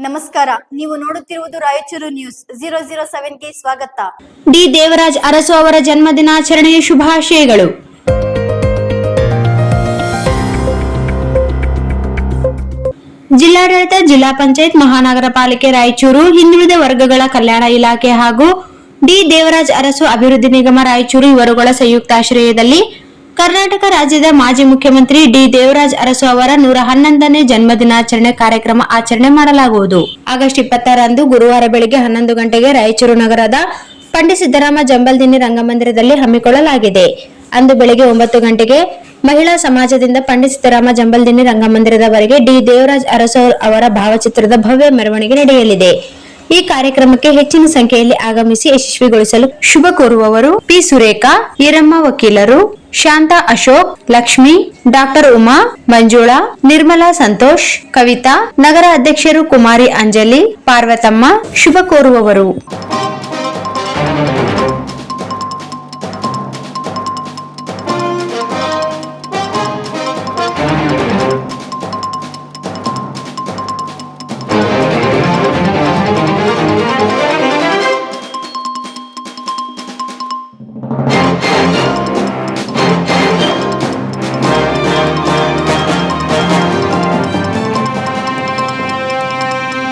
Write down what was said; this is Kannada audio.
ನಮಸ್ಕಾರ, ನೀವು ನೋಡುತ್ತಿರುವುದು ರಾಯಚೂರು ನ್ಯೂಸ್ 007ಗೆ ಸ್ವಾಗತ. ಡಿ ದೇವರಾಜ್ ಅರಸು ಅವರ ಜನ್ಮದಿನಾಚರಣೆಯ ಶುಭಾಶಯಗಳು. ಜಿಲ್ಲಾಡಳಿತ, ಜಿಲ್ಲಾ ಪಂಚಾಯತ್, ಮಹಾನಗರ ಪಾಲಿಕೆ ರಾಯಚೂರು, ಹಿಂದುಳಿದ ವರ್ಗಗಳ ಕಲ್ಯಾಣ ಇಲಾಖೆ ಹಾಗೂ ಡಿ ದೇವರಾಜ್ ಅರಸು ಅಭಿವೃದ್ಧಿ ನಿಗಮ ರಾಯಚೂರು ಇವರುಗಳ ಸಂಯುಕ್ತಾಶ್ರಯದಲ್ಲಿ ಕರ್ನಾಟಕ ರಾಜ್ಯದ ಮಾಜಿ ಮುಖ್ಯಮಂತ್ರಿ ಡಿ ದೇವರಾಜ್ ಅರಸು ಅವರ 111ನೇ ಜನ್ಮದಿನಾಚರಣೆ ಕಾರ್ಯಕ್ರಮ ಆಚರಣೆ ಮಾಡಲಾಗುವುದು. ಆಗಸ್ಟ್ 20ರಂದು ಗುರುವಾರ ಬೆಳಗ್ಗೆ 11 ಗಂಟೆಗೆ ರಾಯಚೂರು ನಗರದ ಪಂಡಿತ್ ಸಿದ್ದರಾಮ ಜಂಬಲ್ದಿನ್ನಿ ರಂಗಮಂದಿರದಲ್ಲಿ ಹಮ್ಮಿಕೊಳ್ಳಲಾಗಿದೆ. ಅಂದು ಬೆಳಗ್ಗೆ 9 ಗಂಟೆಗೆ ಮಹಿಳಾ ಸಮಾಜದಿಂದ ಪಂಡಿತ್ ಸಿದ್ದರಾಮ ಜಂಬಲ್ದಿನ್ನಿ ರಂಗಮಂದಿರದವರೆಗೆ ಡಿ ದೇವರಾಜ್ ಅರಸು ಅವರ ಭಾವಚಿತ್ರದ ಭವ್ಯ ಮೆರವಣಿಗೆ ನಡೆಯಲಿದೆ. ಈ ಕಾರ್ಯಕ್ರಮಕ್ಕೆ ಹೆಚ್ಚಿನ ಸಂಖ್ಯೆಯಲ್ಲಿ ಆಗಮಿಸಿ ಯಶಸ್ವಿಗೊಳಿಸಲು ಶುಭ ಕೋರುವವರು ಪಿ ಸುರೇಖಾ, ಈರಮ್ಮ ವಕೀಲರು, ಶಾಂತಾ ಅಶೋಕ್, ಲಕ್ಷ್ಮಿ, ಡಾಕ್ಟರ್ ಉಮಾ, ಮಂಜುಳಾ, ನಿರ್ಮಲಾ ಸಂತೋಷ್, ಕವಿತಾ, ನಗರ ಅಧ್ಯಕ್ಷರು ಕುಮಾರಿ ಅಂಜಲಿ, ಪಾರ್ವತಮ್ಮ ಶುಭ ಕೋರುವವರು.